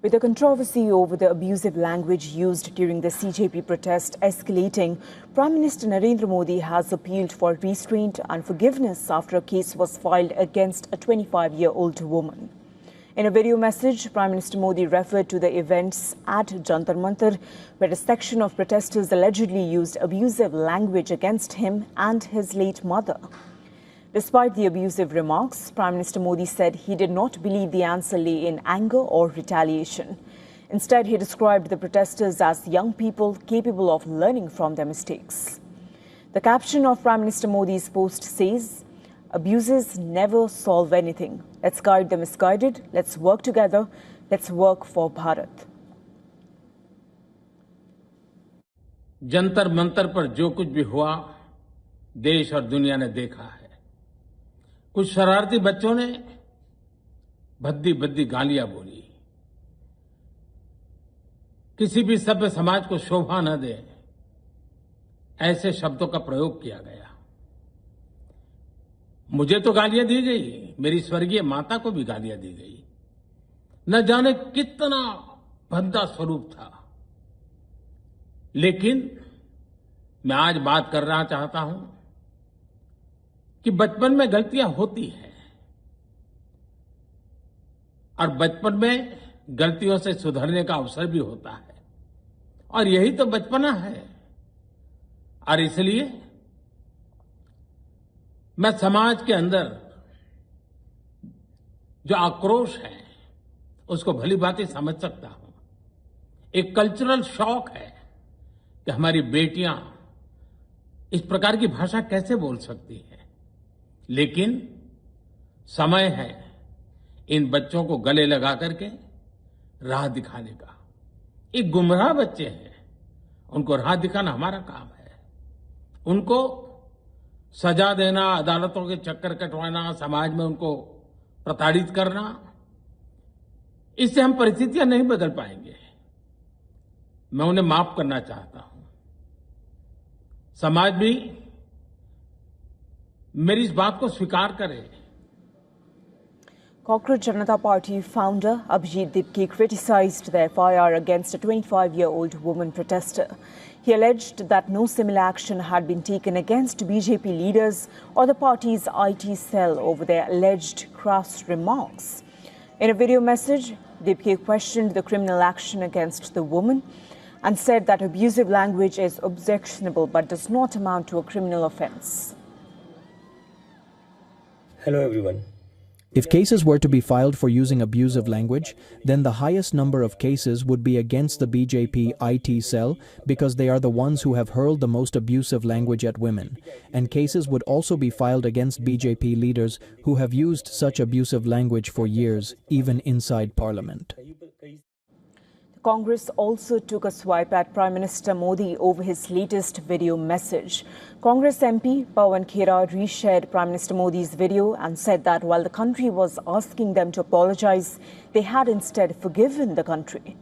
With the controversy over the abusive language used during the CJP protest escalating, Prime Minister Narendra Modi has appealed for restraint and forgiveness after a case was filed against a 25-year-old woman. In a video message, Prime Minister Modi referred to the events at Jantar Mantar, where a section of protesters allegedly used abusive language against him and his late mother. Despite the abusive remarks, Prime Minister Modi said he did not believe the answer lay in anger or retaliation. Instead, he described the protesters as young people capable of learning from their mistakes. The caption of Prime Minister Modi's post says, "Abuses never solve anything. Let's guide the misguided. Let's work together. Let's work for Bharat." Jantar Mantar पर जो कुछ भी हुआ, देश और दुनिया ने देखा है। कुछ शरारती बच्चों ने भद्दी भद्दी गालियां बोली। किसी भी सभ्य समाज को शोभा न दे, ऐसे शब्दों का प्रयोग किया गया। मुझे तो गालियां दी गई, मेरी स्वर्गीय माता को भी गालियां दी गई। न जाने कितना भद्दा स्वरूप था। लेकिन मैं आज बात करना चाहता हूं कि बचपन में गलतियां होती हैं और बचपन में गलतियों से सुधरने का अवसर भी होता है और यही तो बचपना है। और इसलिए मैं समाज के अंदर जो आक्रोश है उसको भली भांति समझ सकता हूं। एक कल्चरल शॉक है कि हमारी बेटियां इस प्रकार की भाषा कैसे बोल सकती हैं। लेकिन समय है इन बच्चों को गले लगा करके राह दिखाने का। एक गुमराह बच्चे हैं, उनको राह दिखाना हमारा काम है। उनको सजा देना, अदालतों के चक्कर कटवाना, समाज में उनको प्रताड़ित करना, इससे हम परिस्थितियां नहीं बदल पाएंगे। मैं उन्हें माफ करना चाहता हूं। समाज भी मेरी इस बात को स्वीकार करे। Cockroach Janata Party founder Abhijit Dipke criticized the FIR against a 25-year-old woman protester. He alleged that no similar action had been taken against BJP leaders or the party's IT cell over their alleged crass remarks. In a video message, Dipke questioned the criminal action against the woman and said that abusive language is objectionable but does not amount to a criminal offence. Hello everyone. If cases were to be filed for using abusive language, then the highest number of cases would be against the BJP IT cell because they are the ones who have hurled the most abusive language at women. And cases would also be filed against BJP leaders who have used such abusive language for years, even inside Parliament. Congress also took a swipe at Prime Minister Modi over his latest video message. Congress MP Pawan Khera reshared Prime Minister Modi's video and said that while the country was asking them to apologize, they had instead forgiven the country.